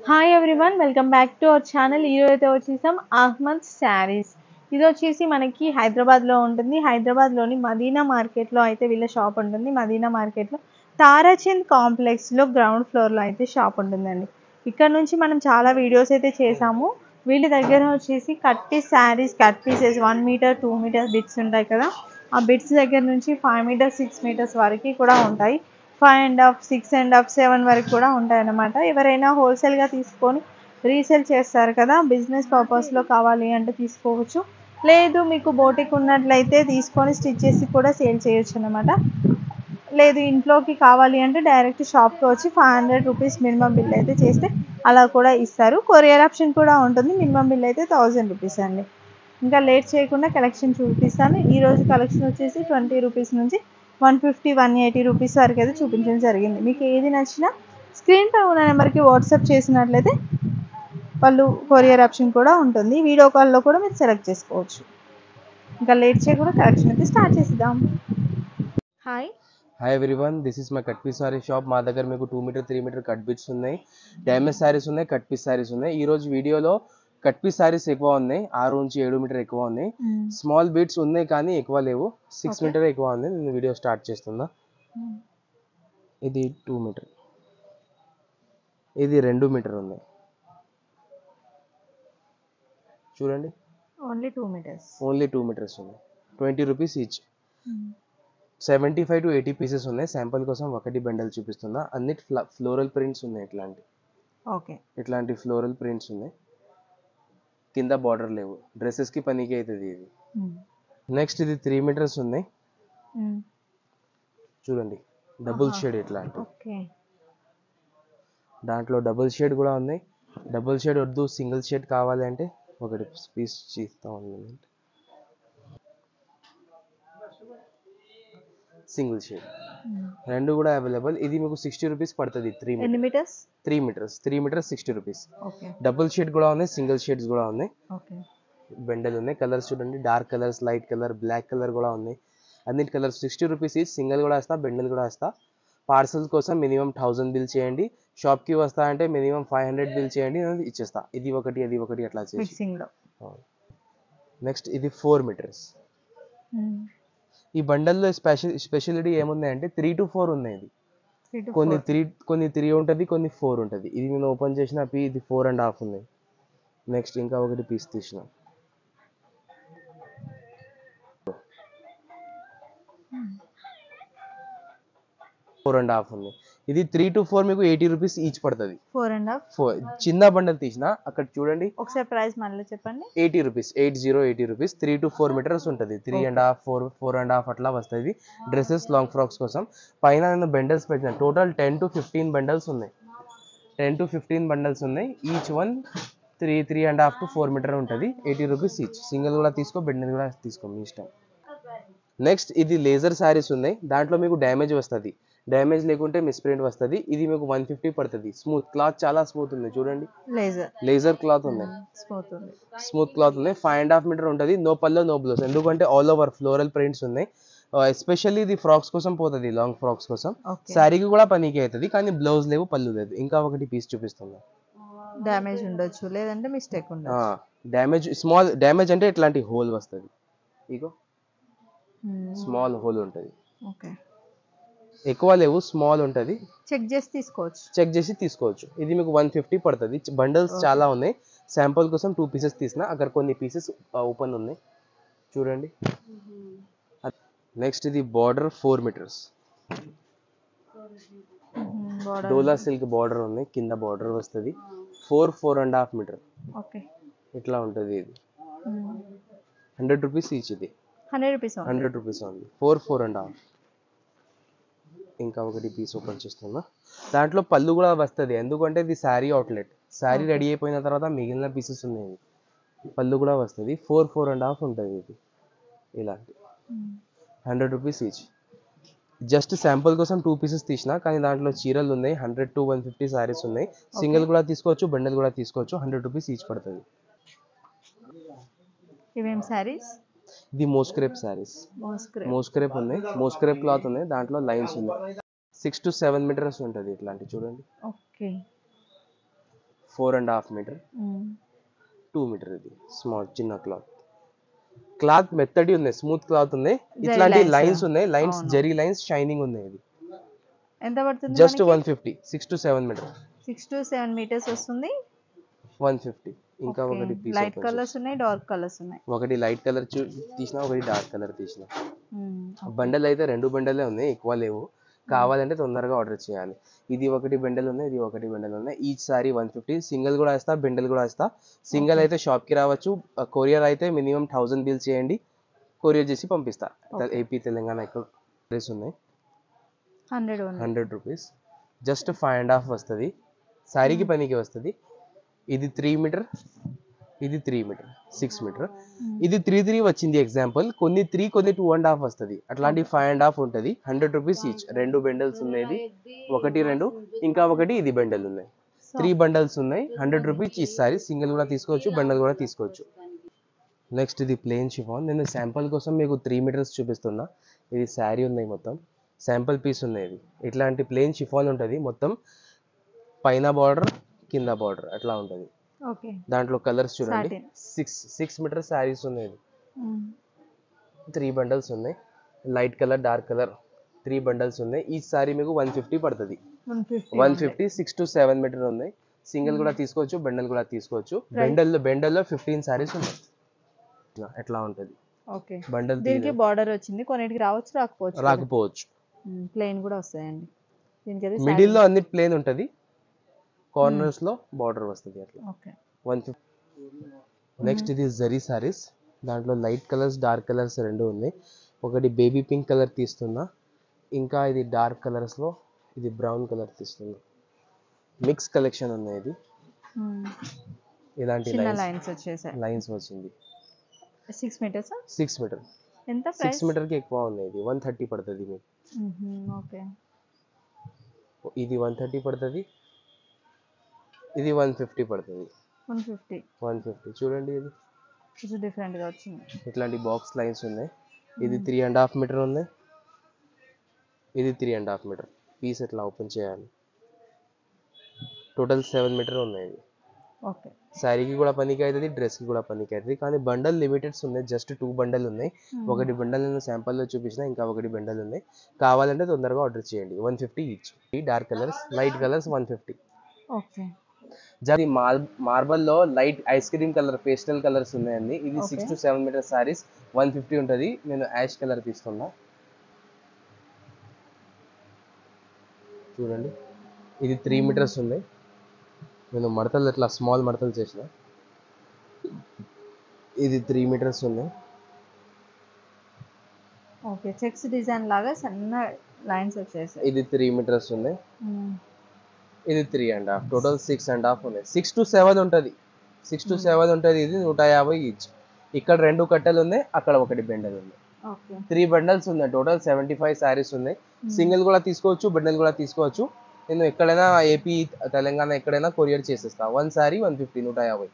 Hi everyone, welcome back to our channel. ఈరోజు అయితే వచ్చేసాం అహ్మద్ శారీస్. ఇది వచ్చేసి మనకి హైదరాబాద్లో ఉంటుంది. హైదరాబాద్లోని మదీనా మార్కెట్లో అయితే వీళ్ళ షాప్ ఉంటుంది. మదీనా మార్కెట్లో తారాచంద్ కాంప్లెక్స్లో గ్రౌండ్ ఫ్లోర్లో అయితే షాప్ ఉంటుందండి. ఇక్కడ నుంచి మనం చాలా వీడియోస్ అయితే చేసాము. వీళ్ళ దగ్గర వచ్చేసి cut piece saris, cut pieces 1 metre 2 metre bits ఉంటాయి కదా, ఆ బిట్స్ దగ్గర నుంచి 5 మీటర్స్ 6 మీటర్స్ వరకు కూడా ఉంటాయి. 5.5 6.5 7 వరకు కూడా ఉంటాయన్నమాట. ఎవరైనా హోల్సేల్గా తీసుకొని రీసేల్ చేస్తారు కదా, బిజినెస్ పర్పస్లో కావాలి అంటే తీసుకోవచ్చు. లేదు మీకు బోటిక్ ఉన్నట్లయితే తీసుకొని స్టిచ్ చేసి కూడా సేల్ చేయొచ్చు అనమాట. లేదు ఇంట్లోకి కావాలి అంటే డైరెక్ట్ షాప్కి వచ్చి 500 రూపీస్ మినిమం బిల్ అయితే చేస్తే అలా కూడా ఇస్తారు. కొరియర్ ఆప్షన్ కూడా ఉంటుంది. మినిమం బిల్ అయితే 1000 రూపీస్ అండి. ఇంకా లేట్ చేయకుండా కలెక్షన్ చూపిస్తాను. ఈరోజు కలెక్షన్ వచ్చేసి 20 రూపీస్ నుంచి 150 180 రూపీస్ వరకు అయితే చూపించడం జరిగింది. మీకు ఏది నచ్చినా స్క్రీన్ పై ఉన్న నెంబర్కి వాట్సాప్ చేసినట్లయితే వాళ్ళు కొరియర్ ఆప్షన్ కూడా ఉంటుంది. వీడియో కాల్లో కూడా మీరు సెలెక్ట్ చేసుకోవచ్చు. ఇంకా లేట్ చేయకుండా కలెక్షన్ అయితే స్టార్ట్ చేద్దాం. Hi everyone, this is my cut piece sari shop. మా దగ్గర మీకు 2 మీటర్ 3 మీటర్ కట్ బిట్స్ ఉన్నాయి, డ్యామేజ్ సారీస్ ఉన్నాయి, కట్ పీస్ సారీస్ ఉన్నాయి. ఈ రోజు వీడియోలో కట్ పీస్ సారీస్ ఎక్కువ ఉన్నాయి, 6 నుంచి 7 మీటర్ ఎక్కువ ఉన్నాయి. స్మాల్ బీట్స్ ఉన్నాయి కానీ ఎక్కువ లేవు, 6 మీటర్ ఎక్కువ ఉంది. నేను వీడియో స్టార్ట్ చేస్తున్నా. ఇది 2 మీటర్, ఇది 2 మీటర్ ఉంది. చూడండి, ఓన్లీ 2 మీటర్స్. ఓన్లీ 2 మీటర్స్ ఉన్నాయి. 20 రూపీస్ ఈచ్. 75 to 80 పీసెస్ ఉన్నాయి. శాంపుల్ కోసం ఒకటి బండల్ చూపిస్తున్నా. అన్నిటి ఫ్లోరల్ ప్రింట్స్ ఉన్నాయి. ఇట్లాంటి ఫ్లోరల్ ప్రింట్స్ ఉన్నాయి. కింద బార్డర్ లేవు, డ్రెస్సెస్కి పనికి అవుతుంది ఇది. నెక్స్ట్ ఇది 3 మీటర్స్ ఉన్నాయి. చూడంండి, డబుల్ షేడ్ ఇట్లాంటి. దాంట్లో డబుల్ షేడ్ కూడా ఉన్నాయి. డబుల్ షేడ్ వద్దు, సింగిల్ షేడ్ కావాలి అంటే ఒకటి పీస్ చేస్తా ఉంది. సింగిల్ షేడ్ రెండు కూడా అవైలబుల్. ఇది మీకు 60 రూపీస్ పడుతుంది. 3 metres 3 metres 60 rupees. Double shade కూడా ఉన్నాయి, సింగిల్ షేడ్స్ కూడా ఉన్నాయి. బెండలు ఉన్నాయి. కలర్స్ చూడండి, dark colours, light colour, black colour కూడా ఉన్నాయి. అన్నిటి కలర్స్ 60 రూపీస్. సింగిల్ కూడా వస్తా, బెండల్ కూడా వస్తా. పార్సల్ కోసం మినిమం 1000 బిల్ చేయండి. షాప్కి వస్తా అంటే మినిమం 500 బిల్ చేయండి, ఇచ్చేస్తా. ఇది ఒకటి అది ఒకటి అట్లా చేసి. నెక్స్ట్ ఇది 4 మీటర్స్. ఈ బండల్లో స్పెషాలిటీ ఏముందంటే 3 to 4 ఉన్నాయి. ఇది కొన్ని 3 ఉంటుంది, కొన్ని 4 ఉంటుంది. ఇది నేను ఓపెన్ చేసిన ఇది 4.5 ఉన్నాయి. నెక్స్ట్ ఇంకా ఒకటి పీస్ తీసిన. 4.5 ఉంది. ఇది 3 to 4 మీకు 80 రూపీస్ ఈచ్ పడుతుంది. 4 చిన్న బండల్ తీసిన అక్కడ చూడండి. ఒకసారి ప్రైస్ మళ్ళీ చెప్పండి. 80 రూపీస్, 80 రూపీస్. 3 to 4 మీటర్స్ ఉంటుంది. 3.5 4.5 అట్లా వస్తుంది. డ్రెస్సెస్, లాంగ్ ఫ్రాక్స్ కోసం. పైన నేను బండల్స్ పెట్టిన. టోటల్ 10 to 15 బండల్స్ ఉన్నాయి. 10 to 15 బండల్స్ ఉన్నాయి. ఈచ్ వన్ 3.5 to 4 మీటర్ ఉంటుంది. 80 రూపీస్ ఈచ్. సింగిల్ కూడా తీసుకో, బెండల్ కూడా తీసుకో, మీ ఇష్టం. నెక్స్ట్ ఇది లేజర్ శారీస్ ఉన్నాయి. దాంట్లో మీకు డ్యామేజ్ వస్తుంది. డ్యామేజ్ లేకుంటే మిస్ప్రింట్ వస్తుంది. ఇది మీకు 150 పడుతుంది. స్మూత్ క్లాత్, చాలా స్మూత్ ఉంది. చూడండి, లేజర్ క్లాత్ ఉంది, స్మూత్ క్లాత్ ఉంది. 5.5 మీటర్ ఉంటుంది. నో పల్లో నో బ్లౌజ్, ఎందుకంటే ఆల్ ఓవర్ ఫ్లోరల్ ప్రింట్స్ ఉన్నాయి. ఎస్పెషల్లీ ఇది ఫ్రాక్స్ కోసం పోతుంది, లాంగ్ ఫ్రాక్స్ కోసం. శారీకి కూడా పనికి అవుతుంది, కానీ బ్లౌజ్ లేవు, పళ్ళు లేదు. ఇంకా ఒకటి పీస్ చూపిస్తున్నా. డ్యామేజ్ ఉండొచ్చు, లేదంటే మిస్టేక్ ఉండొచ్చు. డ్యామేజ్, స్మాల్ డ్యామేజ్ అంటే ఇట్లాంటి హోల్ వస్తుంది. ఇగో స్మాల్ హోల్ ఉంటుంది. ఎక్కువ లేవు, స్మాల్ ఉంటుంది. చెక్ చేసి తీసుకోవచ్చు. ఇది మీకు 150 పడుతుంది. బండల్స్ చాలా ఉన్నాయి. శాంపుల్ కోసం 2 పీసెస్ తీసిన. అక్కడ కొన్ని పీసెస్ ఓపెన్ ఉన్నాయి, చూడండి. నెక్స్ట్ ఇది బార్డర్ 4 మీటర్స్. డోలా సిల్క్ బార్డర్ ఉంది. కింద బార్డర్ వస్తుంది. 4.5 మీటర్ ఇట్లా ఉంటుంది. ఇది 100 రూపీస్ ఈచ్. ఇది 100 రూపీస్ ఉంది. 4.5. ఇంకా ఒకటి పీస్ ఓపెన్ చేస్తున్నా. దాంట్లో పళ్ళు కూడా వస్తుంది, ఎందుకంటే ఇది శారీ అవుట్లెట్. శారీ రెడీ అయిపోయిన తర్వాత మిగిలిన పీసెస్ ఉన్నాయి. పళ్ళు కూడా వస్తుంది. 4.5 ఉంటుంది. ఇది ఇలాంటి 100 రూపీస్ ఈచ్. జస్ట్ శాంపుల్ కోసం 2 పీసెస్ తీసిన, కానీ దాంట్లో చీరలు ఉన్నాయి. 100 to 150 శారీస్ ఉన్నాయి. సింగిల్ కూడా తీసుకోవచ్చు, బండల్ కూడా తీసుకోవచ్చు. 100 రూపీస్ ఈచ్ పడుతుంది. ఇది మోస్క్రేప్ శారీస్. మోస్క్రేప్ ఉన్నాయి, మోస్క్రేప్ క్లాత్ ఉన్నాయి. దాంట్లో లైన్స్ ఉన్నాయి. 6 to 7 మీటర్స్ ఉంటుంది. ఇట్లాంటి చూడండి. 4.5 మీటర్ 2 మీటర్. ఇది స్మాల్ చిన్న క్లాత్ మెత్తడి ఉన్నాయి, స్మూత్ క్లాత్ ఉన్నాయి. ఇట్లాంటి లైన్స్ ఉన్నాయి, లైన్స్ జరీ లైన్స్ షైనింగ్ ఉన్నాయి. ఇది ఎంత పడుతుంది? Just 150. 6 to 7 metre. 6 to 7 metres వస్తుంది. 150. ఇంకా ఒకటి పీస్ లైట్ కలర్స్ ఉన్నాయి, డార్క్ కలర్స్ ఉన్నాయి. ఒకటి లైట్ కలర్ తీసిన, ఒకటి డార్క్ కలర్ తీసిన. బండల్ అయితే 2 బండలే ఉన్నాయి, ఎక్కువ లేవు. కావాలంటే తొందరగా ఆర్డర్ చేయాలి. ఇది ఒకటి బండల్ ఉన్నాయి, ఇది ఒకటి బండల్ ఉన్నాయి. Each sorry 150. సింగిల్ కూడా వేస్తా, బండల్ కూడా వేస్తా. సింగిల్ అయితే షాప్కి రావచ్చు, కొరియర్ అయితే మినిమం 1000 బిల్ చేయండి, కొరియర్ చేసి పంపిస్తా. ఏపీ తెలంగాణ ఎక్కడ ప్లేస్ ఉన్నాయి. 100 రూపీస్. జస్ట్ 5.5 వస్తుంది, సారీకి పనికి వస్తుంది. ఇది 3 మీటర్, ఇది 3 మీటర్, 6 మీటర్. ఇది 3 వచ్చింది ఎగ్జాంపుల్. కొన్ని 3, కొన్ని 2.5 వస్తుంది. అట్లాంటి 5.5 ఉంటుంది. 100 రూపీస్ ఈచ్. 2 బండల్స్ ఉన్నాయి, 1, 2, ఇంకా ఒకటి ఇది బండల్ ఉన్నాయి. 3 బండల్స్ ఉన్నాయి. 100 రూపీస్ ఈచ్ సారీ. సింగిల్ కూడా తీసుకోవచ్చు, బండల్ కూడా తీసుకోవచ్చు. నెక్స్ట్ ఇది ప్లెయిన్ షిఫాన్. నేను శాంపుల్ కోసం మీకు 3 మీటర్స్ చూపిస్తున్నా. ఇది శారీ ఉన్నాయి, మొత్తం శాంపుల్ పీస్ ఉన్నాయి. ఇది ఇట్లాంటి ప్లెయిన్ షిఫాన్ ఉంటుంది. మొత్తం పైన బార్డర్, కింద బార్డర్ అట్లా ఉంటుంది. దాంట్లో కలర్స్ చూడండి. 6 మీటర్ శారీస్ ఉన్నాయి. 3 బండల్స్ ఉన్నాయి. Light colour, dark colour 3 bundles ఉన్నాయి. ఈ సారీ మీకు 150 పడుతుంది. 150. 6 to 7 మీటర్ ఉన్నాయి. సింగిల్ కూడా తీసుకోవచ్చు, బండల్ కూడా తీసుకోవచ్చు. బెండల్లో 15 సారీస్ ఉన్నాయి. ఎట్లా ఉంటుంది బండల్. దీనికి బార్డర్ వచ్చింది, కొన్నిటికి రాకపోవచ్చు. ప్లెయిన్ కూడా వస్తాయండి. మిడిల్ లో అన్ని ప్లెయిన్ ఉంటుంది, కార్నర్స్ లో బార్డర్ వస్తుంది అట్లా. 150. నెక్స్ట్ ఇది జరీ సారీస్. దాంట్లో లైట్ కలర్స్, డార్క్ కలర్స్ 2 ఉన్నాయి. ఒకటి బేబీ పింక్ కలర్ తీస్తున్నా, ఇంకా ఇది డార్క్ కలర్స్ లో ఇది బ్రౌన్ కలర్ తీస్తున్నా. మిక్స్ కలెక్షన్ ఉన్నాయి. ఇది ఇలాంటి లైన్స్ వచ్చింది. 6 మీటర్స్. 6 మీటర్. ఎంత? 6 మీటర్ కి ఎక్కువ ఉంది. ఇది 130 పడుతుంది మీకు. ఇది 130 పడుతుంది, ఇది 150 పడుతుంది. 150 చూడండి. ఇది డిఫరెంట్ గా వచ్చింది. ఇట్లాంటి బాక్స్ లైన్స్ ఉన్నాయి. ఇది 3.5 మీటర్ ఉంది, ఇది 3.5 మీటర్. పీస్ ఎట్లా ఓపెన్ చేయాలి. టోటల్ 7 మీటర్ ఉన్నాయి. ఇది శారీకి కూడా పనికి అవుతుంది, డ్రెస్కి కూడా పనికి అవుతుంది. కానీ బండల్ లిమిటెడ్స్ ఉన్నాయి, జస్ట్ 2 బండల్ ఉన్నాయి. ఒకటి బండల్ నేను శాంపుల్లో చూపించిన, ఇంకా ఒకటి బండల్ ఉన్నాయి. కావాలంటే తొందరగా ఆర్డర్ చేయండి. 150 each. Dark colours, light colours 150. ఇది మార్బల్ లో light ice cream colour, pastel colours ఉన్నాయండి. ఇది 6 to 7 మీటర్ సారీస్ 150 ఉంటుంది. నేను యాష్ కలర్ తీస్తున్నా, చూడండి. ఇది 3 మీటర్స్ ఉన్నాయి. నేను మడతలు ఇట్లా స్మాల్ మడతలు చేసిన. ఇది 3 మీటర్స్ ఉన్నాయి. చెక్స్ డిజైన్ లాగా సన్న లైన్స్ వచ్చేసాయి. ఇది 3 మీటర్స్ ఉన్నాయి. ఇది 3.5. టోటల్ 6.5 ఉన్నాయి. 6 to 7 ఉంటుంది. 6 to 7 ఉంటుంది. ఇది 150 ఈచ్. ఇక్కడ 2 కట్టెలు ఉన్నాయి, అక్కడ ఒకటి బండల్ ఉంది. 3 బండల్స్ ఉన్నాయి. టోటల్ 75 సారీస్ ఉన్నాయి. సింగిల్ కూడా తీసుకోవచ్చు, బండల్ కూడా తీసుకోవచ్చు. నేను ఎక్కడైనా ఏపీ తెలంగాణ ఎక్కడైనా కొరియర్ చేసేస్తా. 1 సారీ 150, 150.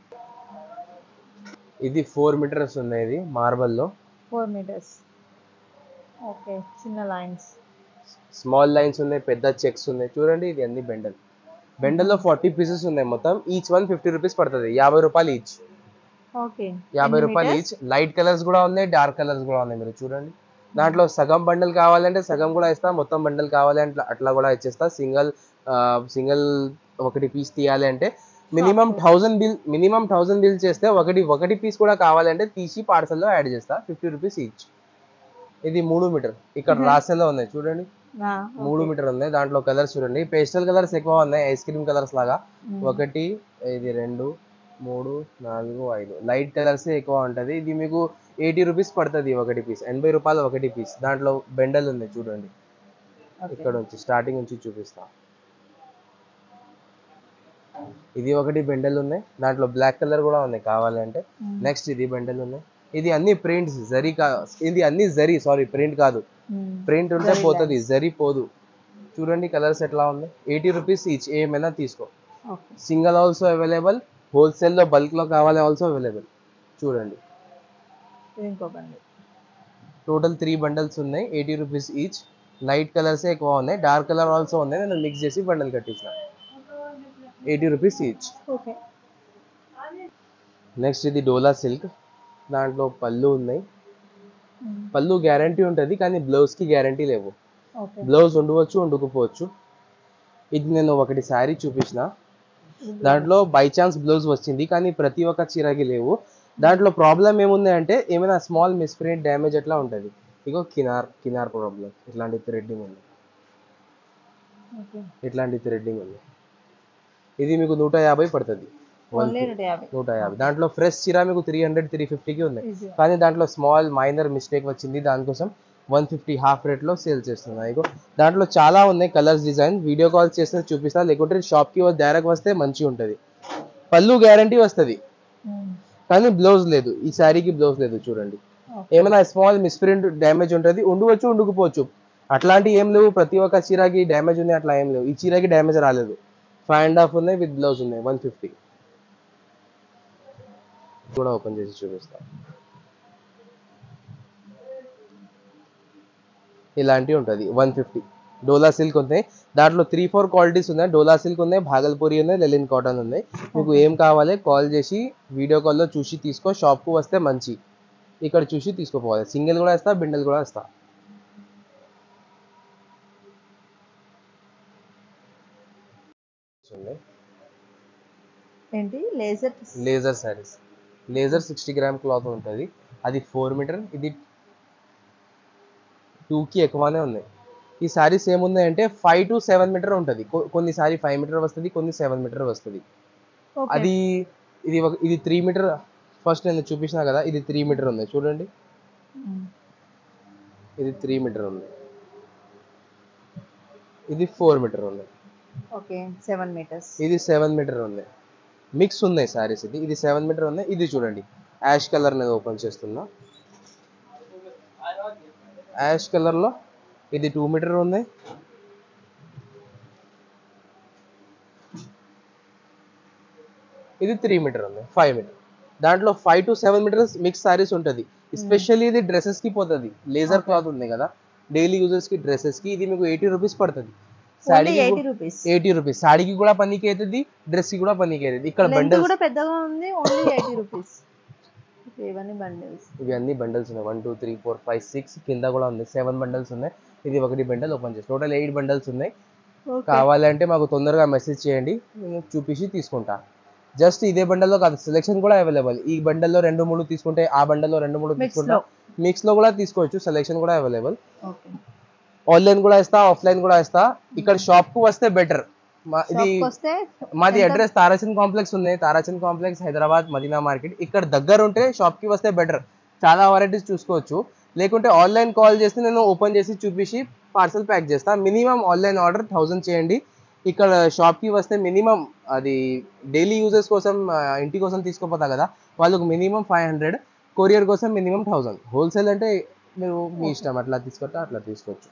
ఇది 4 మీటర్స్ ఉన్నాయి. ఇది మార్బల్లో 4 మీటర్స్. చిన్న లైన్స్, స్మాల్ లైన్స్ ఉన్నాయి, పెద్ద చెక్స్ ఉన్నాయి. చూడండి, ఇది అన్ని బెండల్లో 40 పీసెస్ ఉన్నాయి మొత్తం. ఈచ్ 150 రూపీస్ పడుతుంది. 50 రూపాయలు ఈచ్. 50 రూపాయలు ఈచ్. లైట్ కలర్స్ కూడా ఉన్నాయి, డార్క్ కలర్స్ కూడా ఉన్నాయి. మీరు చూడండి, దాంట్లో సగం బండల్ కావాలంటే సగం కూడా ఇస్తా, మొత్తం బండల్ కావాలంటే అట్లా కూడా ఇచ్చేస్తా. సింగిల్ ఒకటి పీస్ తీయాలి అంటే మినిమం 1000 బిల్ చేస్తే ఒకటి పీస్ కూడా కావాలంటే తీసి పార్సల్లో యాడ్ చేస్తా. 50 రూపీస్ ఈచ్. ఇది 3 మీటర్. ఇక్కడ రాసేలో ఉన్నాయి చూడండి, 3 మీటర్ ఉన్నాయి. దాంట్లో కలర్స్ చూడండి, పేస్టల్ కలర్స్ ఎక్కువ ఉన్నాయి, ఐస్ క్రీమ్ కలర్స్ లాగా. 1, ఇది 2, 3, 4, 5 లైట్ కలర్స్ ఎక్కువ ఉంటుంది. ఇది మీకు 80 రూపీస్ పడుతుంది ఒకటి పీస్. 80 రూపాయలు ఒకటి పీస్. దాంట్లో బెండల్ ఉంది చూడండి, ఇక్కడ నుంచి స్టార్టింగ్ నుంచి చూపిస్తా. ఇది ఒకటి బెండల్ ఉన్నాయి. దాంట్లో బ్లాక్ కలర్ కూడా ఉన్నాయి కావాలంటే. నెక్స్ట్ ఇది బెండల్ ఉన్నాయి. ఇది అన్ని ప్రింట్స్, ఇది అన్ని జరీ, సారీ ప్రింట్ కాదు. ప్రింట్ ఉంటే పోతుంది, జరీ పోదు. చూడండి కలర్స్ ఎట్లా ఉన్నాయి. 80 రూపీస్ ఈచ్. ఏమైనా తీసుకో. సింగిల్ ఆల్సో అవైలబుల్, హోల్సేల్లో బల్క్లో కావాలి ఆల్సో అవైలబుల్. చూడండి, టోటల్ 3 బండల్స్ ఉన్నాయి. 80 రూపీస్ ఈచ్. లైట్ కలర్స్ ఎక్కువ ఉన్నాయి, డార్క్ కలర్ ఆల్సో ఉన్నాయి. నేను మిక్స్ చేసి బండల్ కట్టించిన. 80 రూపీస్ ఈచ్. ఓకే. నెక్స్ట్ ఇది డోలా సిల్క్, దాంట్లో పళ్ళు ఉన్నాయి. పళ్ళు గ్యారంటీ ఉంటుంది కానీ బ్లౌజ్కి గ్యారంటీ లేవు. ఓకే. బ్లౌజ్ ఉండవచ్చు ఉండకపోవచ్చు. ఇది నేను ఒకటి శారీ చూపించిన, దాంట్లో బై ఛాన్స్ బ్లౌజ్ వచ్చింది కానీ ప్రతి ఒక్క చీరకి లేవు. దాంట్లో ప్రాబ్లం ఏముంది అంటే ఏమైనా స్మాల్ మిస్ప్రింట్ డ్యామేజ్ అట్లా ఉంటుంది. ఇగో కినార్ ప్రాబ్లం, ఇట్లాంటి థ్రెడ్డింగ్ ఉంది, ఇట్లాంటి థ్రెడ్డింగ్ ఉంది. ఇది మీకు 150 పడుతుంది. 150. దాంట్లో ఫ్రెష్ చీర మీకు 300 350కి ఉంది. కానీ దాంట్లో స్మాల్ మైనర్ మిస్టేక్ వచ్చింది, దానికోసం 150 హాఫ్ రేట్లో సేల్ చేస్తున్నా. ఇగో దాంట్లో చాలా ఉన్నాయి కలర్స్, డిజైన్. వీడియో కాల్ చేస్తే చూపిస్తా, లేకుంటే షాప్కి డైరెక్ట్ వస్తే మంచిగా ఉంటుంది. పళ్ళు గ్యారంటీ వస్తుంది కానీ బ్లౌజ్ లేదు. ఈ శారీకి బ్లౌజ్ లేదు చూడండి. ఏమైనా స్మాల్ మిస్ప్రింట్ డ్యామేజ్ ఉంటుంది, ఉండవచ్చు ఉండకపోవచ్చు. అట్లాంటి ఏం లేవు, ప్రతి ఒక్క చీరకి డ్యామేజ్ ఉన్నాయి అట్లా ఏం లేవు. ఈ చీరకి డ్యామేజ్ రాలేదు. 5.5 ఉన్నాయి, విత్ బ్లౌజ్ ఉన్నాయి. 150 కూడా ఓపెన్ చేసి చూపిస్తా. ఇలాంటివి ఉంటుంది 150. డోలా సిల్క్ ఉన్నాయి, దాంట్లో 3-4 క్వాలిటీస్ ఉన్నాయి. డోలా సిల్క్ ఉన్నాయి, భాగల్పూరి ఉన్నాయి, లెలిన్ కాటన్ ఉన్నాయి. మీకు ఏం కావాలి కాల్ చేసి వీడియో కాల్లో చూసి తీసుకో. షాప్కు వస్తే మంచి, ఇక్కడ చూసి తీసుకోపోవాలి. సింగిల్ కూడా ఇస్తా, బిండల్ కూడా ఇస్తా. ఏంటి laser saris. Laser 60 gram cloth ఉంటుంది, అది 4 మీటర్. ఇది 2కి ఎక్కువనే ఉన్నాయి. ఈ శారీస్ ఏమున్నాయంటే 5 to 7 మీటర్ ఉంటుంది. కొన్ని సారీ 5 మీటర్ వస్తుంది, కొన్ని 7 మీటర్ వస్తుంది. అది ఇది 3 మీటర్. ఫస్ట్ నేను చూపించిన కదా, ఇది 3 మీటర్ ఉంది చూడండి. ఇది 3 మీటర్ ఉంది, ఇది 4 మీటర్ ఉంది. Okay, 7 metres. ఇది 7 మీటర్ ఉంది. మిక్స్ ఉన్నాయి సారీస్. ఇది 7 మీటర్ ఉంది. ఇది చూడండి, యాష్ కలర్ నేను ఓపెన్ చేస్తున్నా. యాష్ కలర్ లో ఇది 2 మీటర్ ఉంది. ఇది 3 మీటర్ ఉంది, 5 మీటర్. దాంట్లో 5 to 7 మీటర్స్ మిక్స్ సారీస్ ఉంటుంది. ఎస్పెషల్లీ ఇది డ్రెస్సెస్ కి పోతుంది. లేజర్ క్లాత్ ఉంది కదా, డైలీ యూజర్స్ కి, డ్రెస్సెస్ కి ఇది మీకు 80 రూపీస్ పడుతుంది. 80 రూపీస్. సాడీకి కూడా పనికి అవుతుంది, డ్రెస్ కి కూడా పనికి అవుతుంది. ఇక్కడ బండిల్స్ కూడా పెద్దగా ఉంది, ఓన్లీ 80 రూపీస్. ఇవన్నీ బండిల్స్, ఇవి అన్ని బండిల్స్ ఉన్నాయి. 1 2 3 4 5 6 కింద కూడా ఉంది. 7 బండిల్స్ ఉన్నాయి. ఇది ఒకటి బండిల్ ఓపెన్ చేసి టోటల్ 8 బండిల్స్ ఉన్నాయి. కావాలంటే మాకు తొందరగా మెసేజ్ చేయండి, నేను చూపించి తీసుకుంటా. జస్ట్ ఇదే బండల్లో కాదు, సెలెక్షన్ కూడా అవైలబుల్. ఈ బండల్లో 2-3 తీసుకుంటే ఆ బండల్లో 2-3 తీసుకుంటా. మిక్స్ లో కూడా తీసుకోవచ్చు, సెలెక్షన్ కూడా అవైలబుల్. ఆన్లైన్ కూడా ఇస్తా, ఆఫ్లైన్ కూడా ఇస్తా. ఇక్కడ షాప్ కు వస్తే బెటర్. ఇది మాది అడ్రస్ తారాచంద్ కాంప్లెక్స్ ఉంది. Tarachand complex, Hyderabad, Madina market. ఇక్కడ దగ్గర ఉంటే షాప్ కి వస్తే బెటర్, చాలా వెరైటీస్ చూసుకోవచ్చు. లేకుంటే ఆన్లైన్ కాల్ చేస్తే నేను ఓపెన్ చేసి చూపించి పార్సల్ ప్యాక్ చేస్తా. మినిమం ఆన్లైన్ ఆర్డర్ 1000 చేయండి. ఇక్కడ షాప్ కి వస్తే మినిమం అది డైలీ యూజర్స్ కోసం, ఇంటి కోసం తీసుకోపోతా కదా, వాళ్ళకు మినిమం 500. కొరియర్ కోసం మినిమం 1000. హోల్సేల్ అంటే మీరు మీ ఇష్టం, అట్లా తీసుకుంటే అట్లా తీసుకోవచ్చు.